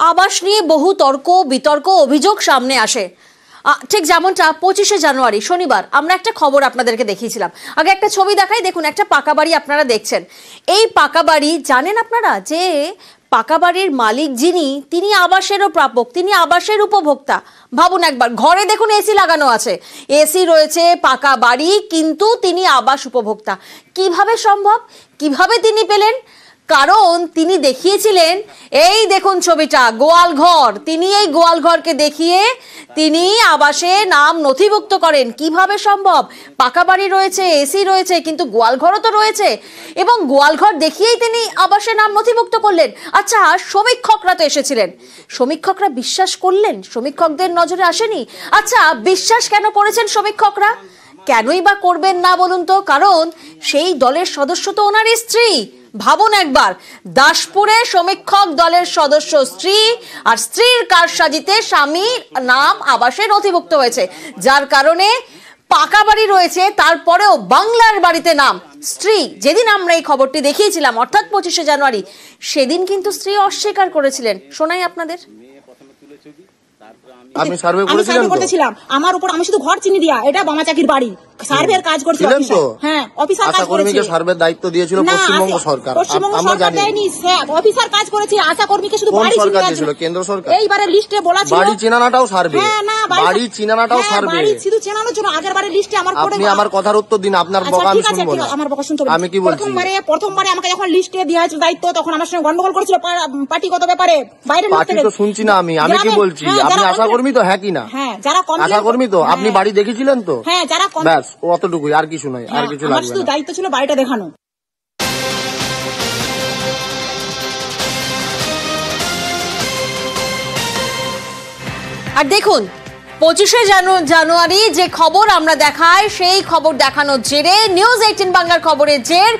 আবাস নিয়ে বহু তর্ক বিতর্ক অভিযোগ সামনে আসে। ঠিক যেমনটা 25শে জানুয়ারি শনিবার আমরা একটা খবর আপনাদেরকে দেখিয়েছিলাম। আগে একটা ছবি দেখাই, দেখুন একটা পাকা বাড়ি আপনারা দেখছেন। এই পাকা বাড়ি জানেন আপনারা যে পাকা বাড়ির মালিক যিনি, তিনি আবাসেরও প্রাপক, তিনি আবাসের উপভোক্তা। ভাবুন একবার, ঘরে দেখুন এসি লাগানো আছে, এসি রয়েছে, পাকা বাড়ি, কিন্তু তিনি আবাস উপভোক্তা। কিভাবে সম্ভব, কিভাবে তিনি পেলেন? কারণ তিনি দেখিয়েছিলেন, এই দেখুন ছবিটা, গোয়াল ঘর। তিনি এই গোয়াল ঘরকে দেখিয়ে তিনি আবাসে নাম নথিভুক্ত করেন। কিভাবে সম্ভব? পাকা বাড়ি রয়েছে, এসি রয়েছে, কিন্তু গোয়াল ঘরও তো রয়েছে, এবং গোয়াল ঘর দেখিয়েই তিনি আবাসে নাম নথিভুক্ত করলেন। আচ্ছা, সমীক্ষকরা তো এসেছিলেন, সমীক্ষকরা বিশ্বাস করলেন? সমীক্ষকদের নজরে আসেনি? আচ্ছা, বিশ্বাস কেন করেছেন সমীক্ষকরা? কেনই বা করবেন না বলুন তো? কারণ সেই দলের সদস্য তো ওনার স্ত্রী। ভাবুন একবার, দাসপুরে সমীক্ষক দলের সদস্য স্ত্রী, আর স্ত্রীর কারসাজিতে স্বামীর নাম আবাসে নথিভুক্ত হয়েছে, যার কারণে পাকা বাড়ি রয়েছে, তারপরেও বাংলার বাড়িতে নাম। স্ত্রী, যেদিন আমরা এই খবরটি দেখিয়েছিলাম অর্থাৎ 25শে জানুয়ারি, সেদিন কিন্তু স্ত্রী অস্বীকার করেছিলেন। শোনাই আপনাদের। আমি সার্ভে করেছিলাম, আমার উপর আমি শুধু ঘর চিনি দিয়া, এটা বামাচাকির বাড়ি, সার্ভের কাজ করছিল। হ্যাঁ, অফিসার কাজ করেছে, সার্ভের দায়িত্ব দিয়েছিল পশ্চিমবঙ্গ সরকার। আমরা জানি অফিসার কাজ করেছে, আশা কর্মীকে শুধু বাড়ি সরকার দিয়েছিল, কেন্দ্র সরকার। এইবারে লিস্টে বলা ছিল বাড়ি চিনানাটাও সার্ভে। বাড়ি চিনানাটাও সার্ভে, বাড়ি শুধু চিনানোর জন্য আগের বারে লিস্টে আমার পড়ে। আপনি আমার কথার উত্তর দিন, আপনার বকা আমি শুনবো না। আমার বকা শুনতে হবে। আমি কি বলছি, প্রথমবারে আমাকে যখন লিস্টে দেয়া হয়েছিল দায়িত্ব, তখন আমার সঙ্গে গন্ডগোল করেছিল পার্টিগত ব্যাপারে। বাইরে পার্টি তো শুনছি না আমি কি বলছি? আপনি আশা কর্মী তো? হ্যাঁ কি না? হ্যাঁ, যারা আশা কর্মী তো। আপনি বাড়ি দেখেছিলেন তো? হ্যাঁ, যারা ব্যাস অতটুকুই, আর কিছু নয়, আর কিছু লাগবে না। আমার শুধু দায়িত্ব ছিল বাড়িটা দেখানো। আর দেখুন, 25শে জানুয়ারি যে খবর আমরা দেখাই, সেই খবর দেখানোর জেরে নিউজ 18 বাংলার খবরের জের,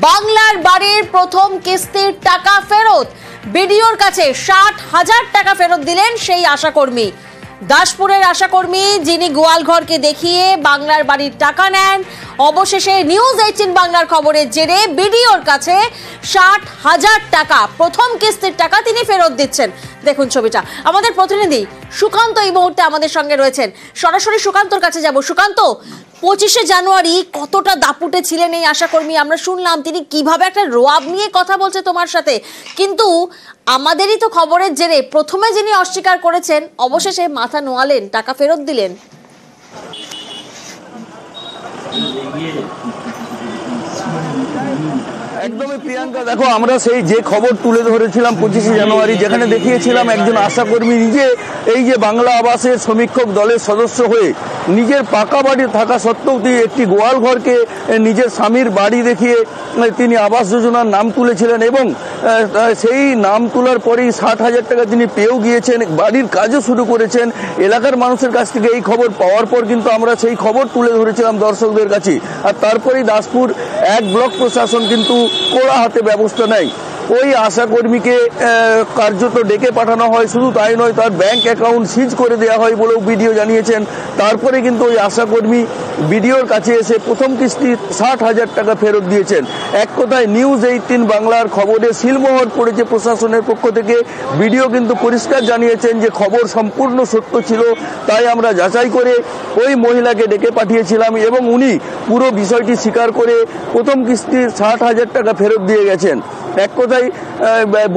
বাংলার বাড়ির প্রথম কিস্তির টাকা ফেরত। বিডিওর কাছে 60,000 টাকা ফেরত দিলেন সেই আশাকর্মী। দাসপুরের আশাকর্মী যিনি গোয়ালঘরকে দেখিয়ে বাংলার বাড়ির টাকা নেন, অবশেষে নিউজ 18 বাংলার খবরের জেরে বিডিওর কাছে 60,000 টাকা, প্রথম কিস্তির টাকা তিনি ফেরত দিচ্ছেন। দেখুন ছবিটা, আমাদের প্রতিনিধি সুকান্ত এই মুহূর্তে আমাদের সঙ্গে রয়েছেন। সরাসরি সুকান্তর কাছে যাব। সুকান্ত, 25শে জানুয়ারি কতটা দাপুটে ছিলেন এই আশাকর্মী, আমরা শুনলাম তিনি কিভাবে একটা রোয়াব নিয়ে কথা বলছে তোমার সাথে, কিন্তু আমাদেরই তো খবরের জেরে প্রথমে যিনি অস্বীকার করেছেন, অবশেষে মাথা নোয়ালেন, টাকা ফেরত দিলেন। একদমই প্রিয়াঙ্কা, দেখো আমরা সেই যে খবর তুলে ধরেছিলাম 25শে জানুয়ারি, যেখানে দেখিয়েছিলাম একজন আশাকর্মী নিজে এই যে বাংলা আবাসের সমীক্ষক দলের সদস্য হয়ে নিজের পাকা বাড়ি থাকা সত্ত্বেও একটি গোয়াল ঘরকে নিজের স্বামীর বাড়ি দেখিয়ে তিনি আবাস যোজনার নাম তুলেছিলেন, এবং সেই নাম তোলার পরেই 60,000 টাকা তিনি পেয়েও গিয়েছেন, বাড়ির কাজও শুরু করেছেন। এলাকার মানুষের কাছ থেকে এই খবর পাওয়ার পর কিন্তু আমরা সেই খবর তুলে ধরেছিলাম দর্শকদের কাছে, আর তারপরেই দাসপুর 1 ব্লক প্রশাসন কিন্তু কড়া হাতে ব্যবস্থা নেয়। ওই আশাকর্মীকে কার্যত ডেকে পাঠানো হয়, শুধু তাই নয়, তার ব্যাংক অ্যাকাউন্ট সিজ করে দেওয়া হয় বলেও বিডিও জানিয়েছেন। তারপরে কিন্তু ওই আশাকর্মী বিডিওর কাছে এসে প্রথম কিস্তি 60,000 টাকা ফেরত দিয়েছেন। এক কথায় নিউজ 18 বাংলার খবরে সিলমোহর পড়েছে প্রশাসনের পক্ষ থেকে। বিডিও কিন্তু পরিষ্কার জানিয়েছেন যে খবর সম্পূর্ণ সত্য ছিল, তাই আমরা যাচাই করে ওই মহিলাকে ডেকে পাঠিয়েছিলাম, এবং উনি পুরো বিষয়টি স্বীকার করে প্রথম কিস্তি 60,000 টাকা ফেরত দিয়ে গেছেন। এক কথায়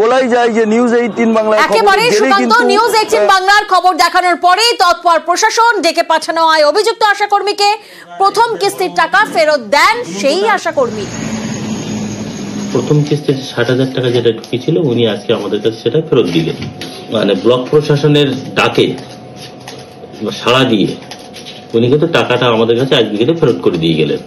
বলাই যায় যে নিউজ 18 বাংলার একেবারে সুকান্ত, নিউজ 18 বাংলার খবর দেখানোর পরেই তৎপর প্রশাসন, ডেকে পাঠানো হয় অভিযুক্ত আশাকর্মীকে, প্রথম কিস্তির টাকা ফেরত দেন সেই আশাকর্মী। প্রথম কিস্তির 60,000 টাকা যেটা ঢুকেছিল, উনি আজকে আমাদের কাছে সেটা ফেরত দিলেন। মানে ব্লক প্রশাসনের ডাকে সাড়া দিয়ে উনি কিন্তু টাকাটা আমাদের কাছে আজকে ফেরত করে দিয়ে গেলেন।